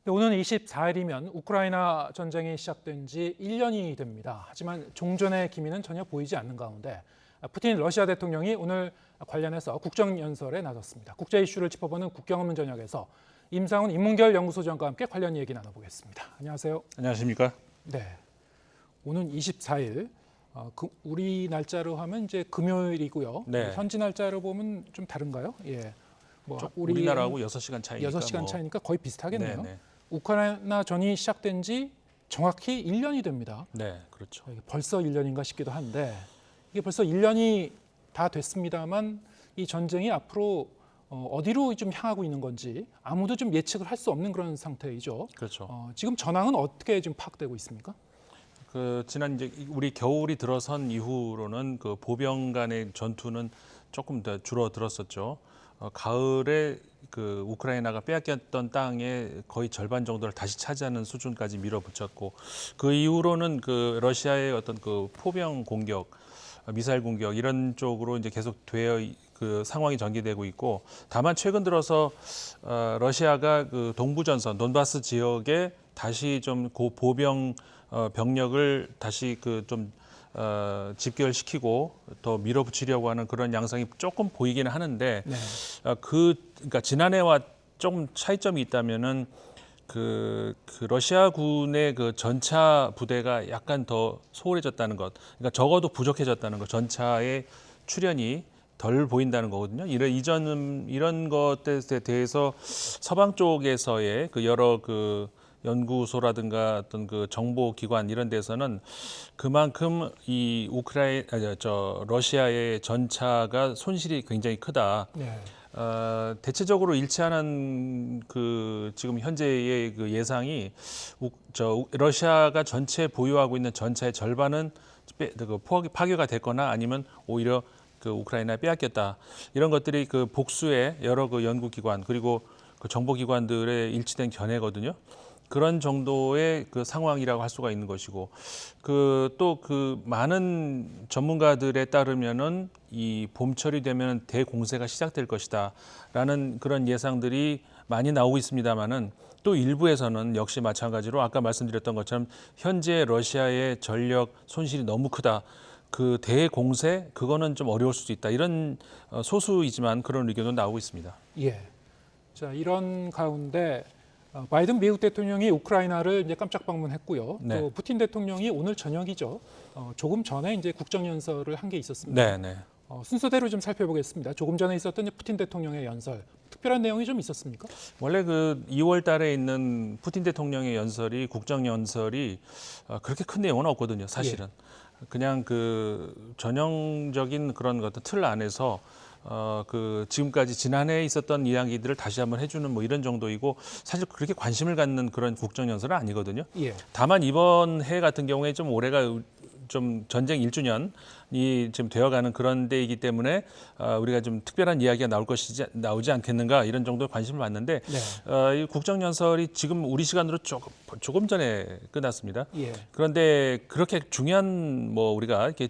네, 오는 24일이면 우크라이나 전쟁이 시작된 지 1년이 됩니다. 하지만 종전의 기미는 전혀 보이지 않는 가운데 푸틴 러시아 대통령이 오늘 관련해서 국정연설에 나섰습니다. 국제 이슈를 짚어보는 국경 없는 저녁에서 임상훈 인문결 연구소장과 함께 관련 얘기 나눠보겠습니다. 안녕하세요. 안녕하십니까? 네, 오는 24일 우리 날짜로 하면 이제 금요일이고요. 네. 현지 날짜로 보면 좀 다른가요? 예, 우리나라하고 6시간 차이니까 6시간 차이니까 거의 비슷하겠네요. 네. 우크라이나 전이 시작된 지 정확히 1년이 됩니다. 네, 그렇죠. 벌써 1년인가 싶기도 한데 이게 벌써 1년이 다 됐습니다만 이 전쟁이 앞으로 어디로 좀 향하고 있는 건지 아무도 좀 예측을 할 수 없는 그런 상태이죠. 그렇죠. 지금 전황은 어떻게 좀 파악되고 있습니까? 지난 이제 우리 겨울이 들어선 이후로는 그 보병 간의 전투는 조금 더 줄어들었었죠. 가을에 그 우크라이나가 빼앗겼던 땅의 거의 절반 정도를 다시 차지하는 수준까지 밀어붙였고 그 이후로는 그 러시아의 어떤 그 포병 공격, 미사일 공격 이런 쪽으로 이제 계속 그 상황이 전개되고 있고 다만 최근 들어서 러시아가 그 동부 전선 돈바스 지역에 다시 좀 고 보병 병력을 다시 그 좀 집결시키고 더 밀어붙이려고 하는 그런 양상이 조금 보이기는 하는데 네. 그러니까 지난해와 조금 차이점이 있다면은 그 러시아군의 그 전차 부대가 약간 더 소홀해졌다는 것, 그러니까 적어도 부족해졌다는 것, 전차의 출현이 덜 보인다는 거거든요. 이런 것들에 대해서 서방 쪽에서의 그 여러 그 연구소라든가 어떤 그 정보기관 이런 데서는 그만큼 이 러시아의 전차가 손실이 굉장히 크다. 네. 대체적으로 일치하는 그 지금 현재의 그 예상이 러시아가 전체 보유하고 있는 전차의 절반은 파괴가 됐거나 아니면 오히려 그 우크라이나에 빼앗겼다. 이런 것들이 그 복수의 여러 그 연구기관 그리고 그 정보기관들의 일치된 견해거든요. 그런 정도의 그 상황이라고 할 수가 있는 것이고 또 그 많은 전문가들에 따르면은 이 봄철이 되면 대공세가 시작될 것이다라는 그런 예상들이 많이 나오고 있습니다만은 또 일부에서는 역시 마찬가지로 아까 말씀드렸던 것처럼 현재 러시아의 전력 손실이 너무 크다. 그 대공세 그거는 좀 어려울 수도 있다. 이런 소수이지만 그런 의견도 나오고 있습니다. 예. 자, 이런 가운데 바이든 미국 대통령이 우크라이나를 이제 깜짝 방문했고요. 네. 또 푸틴 대통령이 오늘 저녁이죠. 조금 전에 이제 국정연설을 한 게 있었습니다. 네. 순서대로 좀 살펴보겠습니다. 조금 전에 있었던 푸틴 대통령의 연설, 특별한 내용이 좀 있었습니까? 원래 그 2월 달에 있는 푸틴 대통령의 연설이 국정연설이 그렇게 큰 내용은 없거든요, 사실은. 예. 그냥 그 전형적인 그런 것들 틀 안에서 그 지금까지 지난해에 있었던 이야기들을 다시 한번 해주는 뭐 이런 정도이고 사실 그렇게 관심을 갖는 그런 국정연설은 아니거든요. 예. 다만 이번 해 같은 경우에 좀 올해가 좀 전쟁 1주년이 지금 되어가는 그런 때이기 때문에 우리가 좀 특별한 이야기가 나오지 않겠는가 이런 정도의 관심을 받는데 네. 이 국정연설이 지금 우리 시간으로 조금 전에 끝났습니다. 예. 그런데 그렇게 중요한 뭐 우리가 이렇게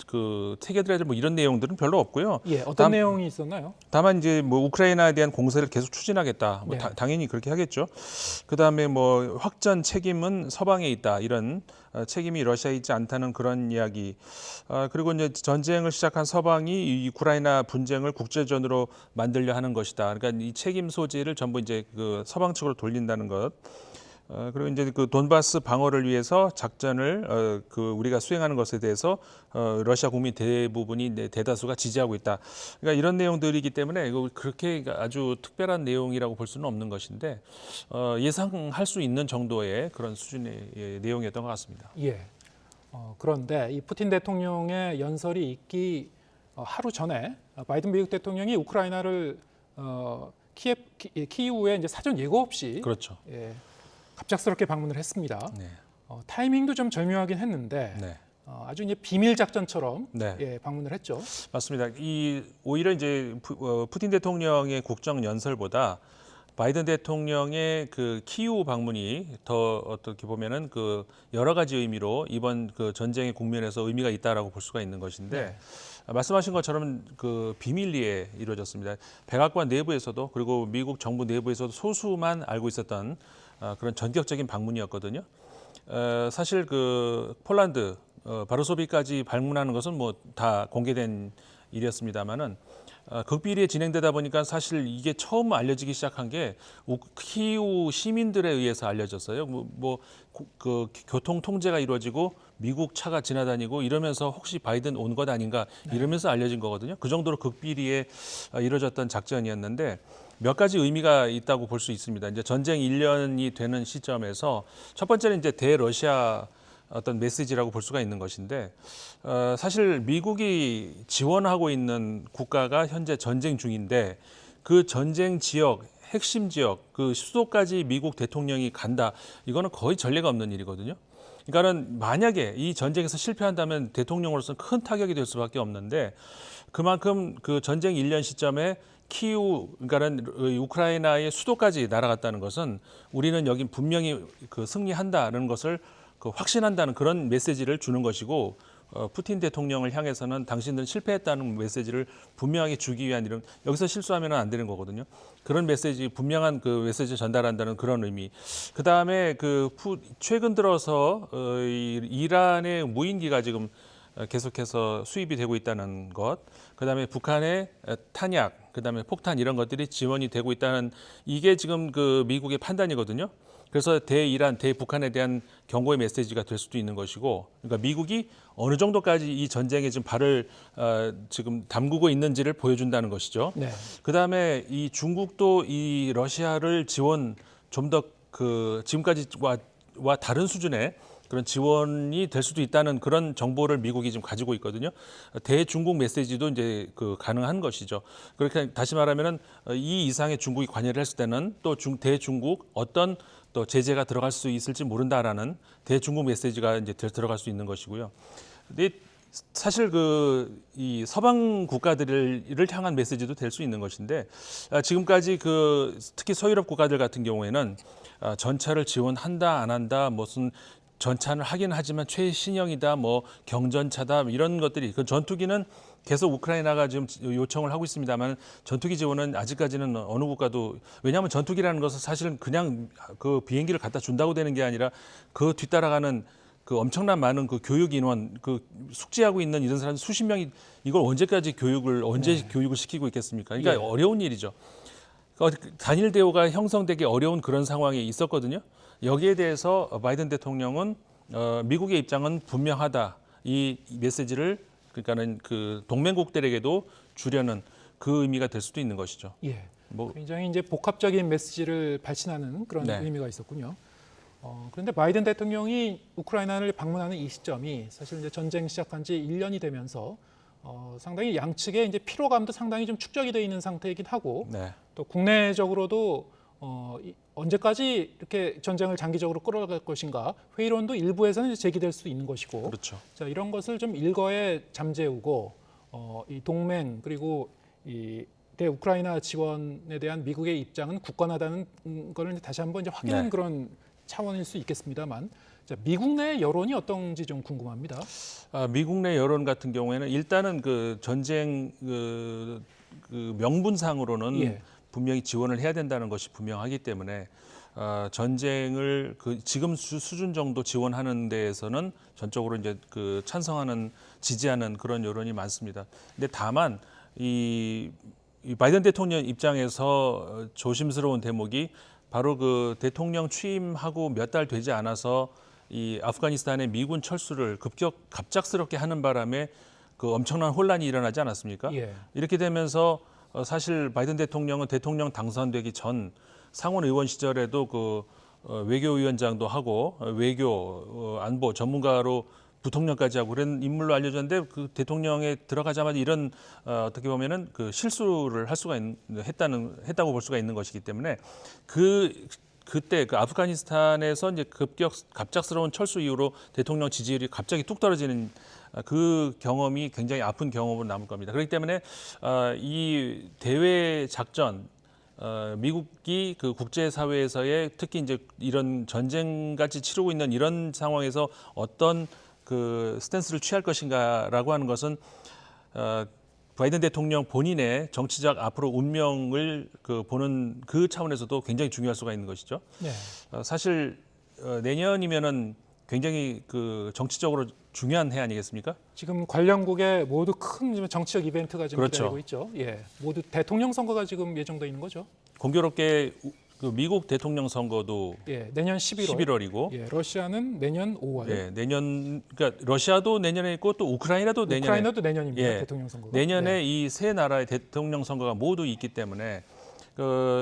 그 새겨들어야 될 뭐 이런 내용들은 별로 없고요. 예, 어떤 내용이 있었나요? 다만 이제 뭐 우크라이나에 대한 공세를 계속 추진하겠다. 뭐 네. 당연히 그렇게 하겠죠. 그다음에 뭐 확전 책임은 서방에 있다. 이런 책임이 러시아에 있지 않다는 그런 이야기. 그리고 이제 전쟁을 시작한 서방이 이 우크라이나 분쟁을 국제전으로 만들려 하는 것이다. 그러니까 이 책임 소재를 전부 이제 그 서방 측으로 돌린다는 것. 그리고 이제 그 돈바스 방어를 위해서 작전을 그 우리가 수행하는 것에 대해서 러시아 국민 대부분이 대다수가 지지하고 있다. 그러니까 이런 내용들이기 때문에 이거 그렇게 아주 특별한 내용이라고 볼 수는 없는 것인데 예상할 수 있는 정도의 그런 수준의 내용이었던 것 같습니다. 예. 그런데 이 푸틴 대통령의 연설이 있기 하루 전에 바이든 미국 대통령이 우크라이나를 키이우에 이제 사전 예고 없이 그렇죠. 예. 갑작스럽게 방문을 했습니다. 네. 타이밍도 좀 절묘하긴 했는데 네. 아주 이제 비밀 작전처럼 네. 예, 방문을 했죠. 맞습니다. 오히려 이제 푸틴 대통령의 국정 연설보다 바이든 대통령의 그 키이우 방문이 더 어떻게 보면은 그 여러 가지 의미로 이번 그 전쟁의 국면에서 의미가 있다라고 볼 수가 있는 것인데. 네. 말씀하신 것처럼 그 비밀리에 이루어졌습니다. 백악관 내부에서도 그리고 미국 정부 내부에서도 소수만 알고 있었던 그런 전격적인 방문이었거든요. 사실 그 폴란드 바르소비까지 방문하는 것은 뭐 다 공개된 일이었습니다만은 극비리에 진행되다 보니까 사실 이게 처음 알려지기 시작한 게 키우 시민들에 의해서 알려졌어요. 그 교통 통제가 이루어지고 미국 차가 지나다니고 이러면서 혹시 바이든 온 것 아닌가 이러면서 알려진 거거든요. 그 정도로 극비리에 이루어졌던 작전이었는데 몇 가지 의미가 있다고 볼 수 있습니다. 이제 전쟁 1년이 되는 시점에서 첫 번째는 이제 대러시아 어떤 메시지라고 볼 수가 있는 것인데 사실 미국이 지원하고 있는 국가가 현재 전쟁 중인데 그 전쟁 지역 핵심 지역 그 수도까지 미국 대통령이 간다 이거는 거의 전례가 없는 일이거든요. 그러니까는 만약에 이 전쟁에서 실패한다면 대통령으로서는 큰 타격이 될 수밖에 없는데 그만큼 그 전쟁 1년 시점에 키우 그러니까는 우크라이나의 수도까지 날아갔다는 것은 우리는 여기 분명히 그 승리한다는 것을 그 확신한다는 그런 메시지를 주는 것이고 푸틴 대통령을 향해서는 당신들은 실패했다는 메시지를 분명하게 주기 위한 이런 여기서 실수하면 안 되는 거거든요. 그런 메시지 분명한 그 메시지 전달한다는 그런 의미. 그 다음에 최근 들어서 이란의 무인기가 지금 계속해서 수입이 되고 있다는 것, 그다음에 북한의 탄약, 그다음에 폭탄 이런 것들이 지원이 되고 있다는 이게 지금 그 미국의 판단이거든요. 그래서 대이란, 대북한에 대한 경고의 메시지가 될 수도 있는 것이고, 그러니까 미국이 어느 정도까지 이 전쟁에 지금 발을 지금 담그고 있는지를 보여준다는 것이죠. 네. 그다음에 이 중국도 이 러시아를 지원 좀 더 그 지금까지와 다른 수준의 그런 지원이 될 수도 있다는 그런 정보를 미국이 지금 가지고 있거든요. 대중국 메시지도 이제 그 가능한 것이죠. 그렇게 다시 말하면은 이 이상의 중국이 관여를 했을 때는 또 대중국 어떤 또 제재가 들어갈 수 있을지 모른다라는 대중국 메시지가 이제 들어갈 수 있는 것이고요. 근데 사실 이 서방 국가들을 향한 메시지도 될 수 있는 것인데 지금까지 특히 서유럽 국가들 같은 경우에는 전차를 지원한다 안 한다 무슨 전차는 하긴 하지만 최신형이다, 뭐 경전차다 이런 것들이 그 전투기는 계속 우크라이나가 지금 요청을 하고 있습니다만 전투기 지원은 아직까지는 어느 국가도 왜냐하면 전투기라는 것은 사실은 그냥 그 비행기를 갖다 준다고 되는 게 아니라 그 뒤따라가는 그 엄청난 많은 그 교육 인원 그 숙지하고 있는 이런 사람 수십 명이 이걸 언제까지 교육을 시키고 있겠습니까? 그러니까 어려운 일이죠. 단일 대우가 형성되기 어려운 그런 상황이 있었거든요. 여기에 대해서 바이든 대통령은 미국의 입장은 분명하다. 이 메시지를 그러니까는 그 동맹국들에게도 주려는 그 의미가 될 수도 있는 것이죠. 예. 굉장히 이제 복합적인 메시지를 발신하는 그런 네. 의미가 있었군요. 그런데 바이든 대통령이 우크라이나를 방문하는 이 시점이 사실 이제 전쟁 시작한 지 1년이 되면서 상당히 양측의 이제 피로감도 상당히 좀 축적이 돼 있는 상태이긴 하고 네. 또 국내적으로도 언제까지 이렇게 전쟁을 장기적으로 끌어갈 것인가 회의론도 일부에서는 제기될 수 있는 것이고 그렇죠. 자, 이런 것을 좀 일거에 잠재우고 이 동맹 그리고 이 대우크라이나 지원에 대한 미국의 입장은 굳건하다는 것을 다시 한번 이제 확인한 네. 그런 차원일 수 있겠습니다만 자, 미국 내 여론이 어떤지 좀 궁금합니다. 미국 내 여론 같은 경우에는 일단은 그 전쟁 그 명분상으로는 예. 분명히 지원을 해야 된다는 것이 분명하기 때문에 전쟁을 지금 수준 정도 지원하는 데에서는 전적으로 이제 그 찬성하는 지지하는 그런 여론이 많습니다. 근데 다만 이 바이든 대통령 입장에서 조심스러운 대목이 바로 그 대통령 취임하고 몇 달 되지 않아서 이 아프가니스탄의 미군 철수를 갑작스럽게 하는 바람에 그 엄청난 혼란이 일어나지 않았습니까? 예. 이렇게 되면서 사실 바이든 대통령은 대통령 당선되기 전 상원 의원 시절에도 그 외교위원장도 하고 외교 안보 전문가로 부통령까지 하고 그런 인물로 알려졌는데 그 대통령에 들어가자마자 이런 어떻게 보면은 그 실수를 할 수가 했다고 볼 수가 있는 것이기 때문에 그때 그 아프가니스탄에서 이제 갑작스러운 철수 이후로 대통령 지지율이 갑자기 뚝 떨어지는 그 경험이 굉장히 아픈 경험으로 남을 겁니다. 그렇기 때문에 이 대외 작전 미국이 그 국제사회에서의 특히 이제 이런 전쟁같이 치르고 있는 이런 상황에서 어떤 그 스탠스를 취할 것인가라고 하는 것은 바이든 대통령 본인의 정치적 앞으로 운명을 보는 그 차원에서도 굉장히 중요할 수가 있는 것이죠. 네. 사실 내년이면은 굉장히 정치적으로 중요한 해 아니겠습니까? 지금 관련국에 모두 큰 정치적 이벤트가 지금 그렇죠. 기다리고 있죠. 예, 모두 대통령 선거가 지금 예정돼 있는 거죠. 공교롭게 미국 대통령 선거도 예, 내년 11월. 11월이고, 예, 러시아는 내년 5월. 예, 그러니까 러시아도 내년에 있고 또 우크라이나도 내년에. 우크라이나도 내년입니다. 예, 대통령 선거가. 내년에 네. 이 세 나라의 대통령 선거가 모두 있기 때문에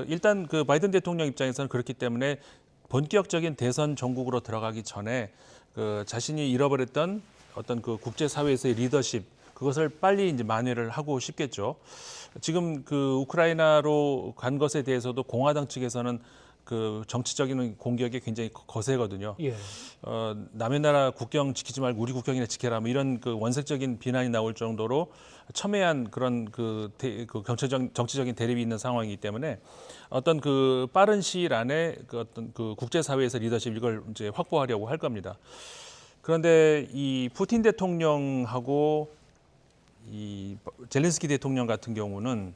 일단 바이든 대통령 입장에서는 그렇기 때문에 본격적인 대선 전국으로 들어가기 전에 자신이 잃어버렸던 어떤 국제 사회에서의 리더십 그것을 빨리 이제 만회를 하고 싶겠죠. 지금 우크라이나로 간 것에 대해서도 공화당 측에서는 정치적인 공격이 굉장히 거세거든요. 예. 남의 나라 국경 지키지 말고 우리 국경이나 지켜라 뭐 이런 원색적인 비난이 나올 정도로 첨예한 그런 정치적인 대립이 있는 상황이기 때문에 어떤 빠른 시일 안에 어떤 국제 사회에서 리더십 이걸 이제 확보하려고 할 겁니다. 그런데 이 푸틴 대통령하고 이 젤렌스키 대통령 같은 경우는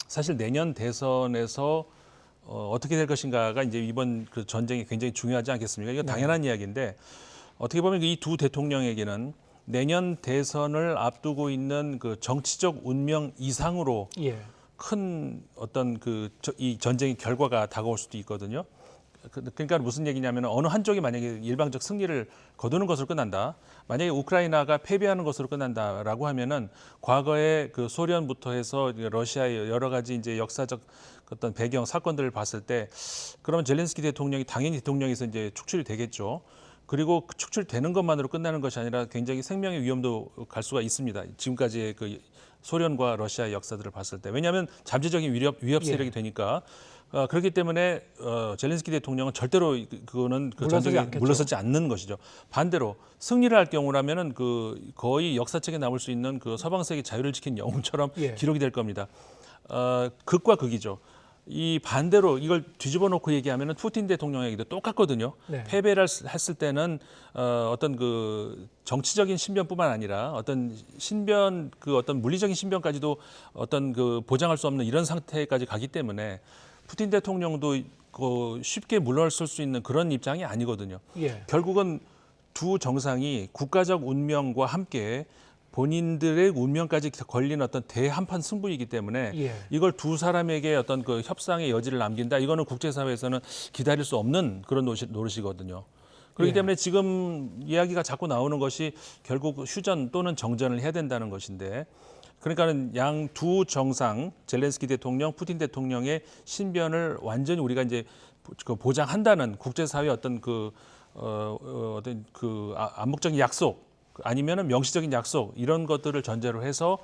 사실 내년 대선에서 어떻게 될 것인가가 이제 이번 전쟁이 굉장히 중요하지 않겠습니까? 이거 당연한 이야기인데 어떻게 보면 이 두 대통령에게는 내년 대선을 앞두고 있는 정치적 운명 이상으로 예. 큰 어떤 이 전쟁의 결과가 다가올 수도 있거든요. 그러니까 무슨 얘기냐면 어느 한쪽이 만약에 일방적 승리를 거두는 것으로 끝난다. 만약에 우크라이나가 패배하는 것으로 끝난다라고 하면은 과거에 소련부터 해서 러시아의 여러 가지 이제 역사적 어떤 배경 사건들을 봤을 때 그러면 젤렌스키 대통령이 당연히 대통령에서 이제 축출이 되겠죠. 그리고 축출되는 것만으로 끝나는 것이 아니라 굉장히 생명의 위험도 갈 수가 있습니다. 지금까지의 소련과 러시아의 역사들을 봤을 때. 왜냐하면 잠재적인 위협 세력이 되니까. 그렇기 때문에 젤렌스키 대통령은 절대로 그거는 전쟁에 물러서지 않는 것이죠. 반대로 승리를 할 경우라면은 거의 역사책에 남을 수 있는 서방 세계 자유를 지킨 영웅처럼 기록이 될 겁니다. 극과 극이죠. 이 반대로 이걸 뒤집어 놓고 얘기하면은 푸틴 대통령에게도 똑같거든요. 네. 패배를 했을 때는 어떤 정치적인 신변뿐만 아니라 어떤 신변 어떤 물리적인 신변까지도 어떤 보장할 수 없는 이런 상태까지 가기 때문에 푸틴 대통령도 쉽게 물러설 수 있는 그런 입장이 아니거든요. 예. 결국은 두 정상이 국가적 운명과 함께 본인들의 운명까지 걸린 어떤 대한판 승부이기 때문에 예. 이걸 두 사람에게 어떤 협상의 여지를 남긴다. 이거는 국제사회에서는 기다릴 수 없는 그런 노릇이거든요. 그렇기 때문에 지금 이야기가 자꾸 나오는 것이 결국 휴전 또는 정전을 해야 된다는 것인데 그러니까는 양 두 정상 젤렌스키 대통령, 푸틴 대통령의 신변을 완전히 우리가 이제 보장한다는 국제사회 어떤 암묵적인 약속 아니면은 명시적인 약속 이런 것들을 전제로 해서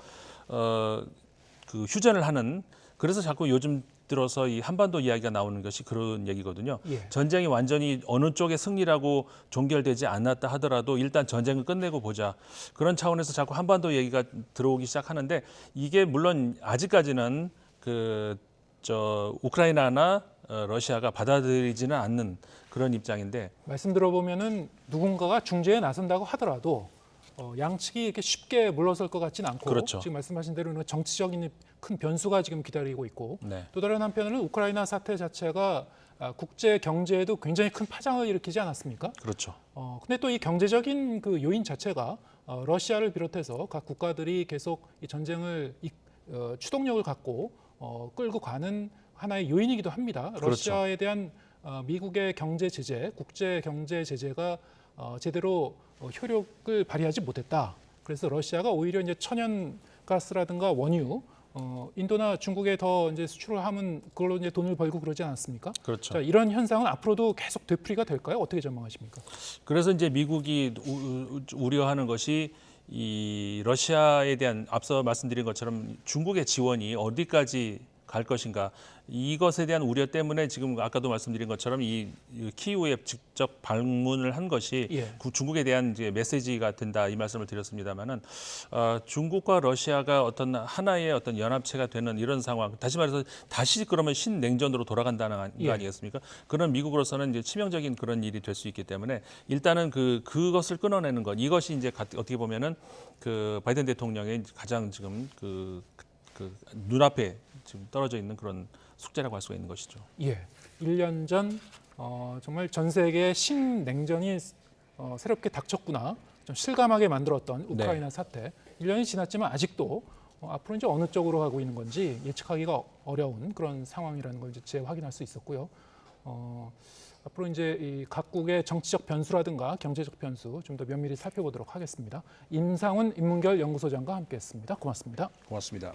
휴전을 하는 그래서 자꾸 요즘 들어서 이 한반도 이야기가 나오는 것이 그런 얘기거든요. 예. 전쟁이 완전히 어느 쪽의 승리라고 종결되지 않았다 하더라도 일단 전쟁을 끝내고 보자. 그런 차원에서 자꾸 한반도 얘기가 들어오기 시작하는데 이게 물론 아직까지는 우크라이나나 러시아가 받아들이지는 않는 그런 입장인데 말씀 들어보면은 누군가가 중재에 나선다고 하더라도 양측이 이렇게 쉽게 물러설 것 같지는 않고 그렇죠. 지금 말씀하신 대로 정치적인 큰 변수가 지금 기다리고 있고 네. 또 다른 한편으로는 우크라이나 사태 자체가 국제 경제에도 굉장히 큰 파장을 일으키지 않았습니까? 그렇죠. 근데 또 이 경제적인 요인 자체가 러시아를 비롯해서 각 국가들이 계속 이 전쟁을 추동력을 갖고 끌고 가는 하나의 요인이기도 합니다. 그렇죠. 러시아에 대한 미국의 경제 제재, 국제 경제 제재가 제대로 효력을 발휘하지 못했다. 그래서 러시아가 오히려 이제 천연가스라든가 원유, 인도나 중국에 더 이제 수출을 하면 그걸로 이제 돈을 벌고 그러지 않았습니까? 그렇죠. 자, 이런 현상은 앞으로도 계속 되풀이가 될까요? 어떻게 전망하십니까? 그래서 이제 미국이 우려하는 것이 이 러시아에 대한 앞서 말씀드린 것처럼 중국의 지원이 어디까지 갈 것인가 이것에 대한 우려 때문에 지금 아까도 말씀드린 것처럼 이 키이우에 직접 방문을 한 것이 예. 중국에 대한 이제 메시지가 된다 이 말씀을 드렸습니다만은 중국과 러시아가 어떤 하나의 어떤 연합체가 되는 이런 상황 다시 말해서 다시 그러면 신냉전으로 돌아간다는 거 예. 아니겠습니까? 그런 미국으로서는 이제 치명적인 그런 일이 될 수 있기 때문에 일단은 그것을 끊어내는 것 이것이 이제 어떻게 보면은 그 바이든 대통령의 가장 지금 그 눈앞에 지금 떨어져 있는 그런 숙제라고 할 수가 있는 것이죠. 예. 1년 전 정말 전 세계 신냉전이 새롭게 닥쳤구나. 좀 실감하게 만들었던 우크라이나 사태. 1년이 지났지만 아직도 앞으로 이제 어느 쪽으로 가고 있는 건지 예측하기가 어려운 그런 상황이라는 걸 이제 재확인할 수 있었고요. 앞으로 이제 이 각국의 정치적 변수라든가 경제적 변수 좀 더 면밀히 살펴보도록 하겠습니다. 임상훈 인문결 연구소장과 함께했습니다. 고맙습니다. 고맙습니다.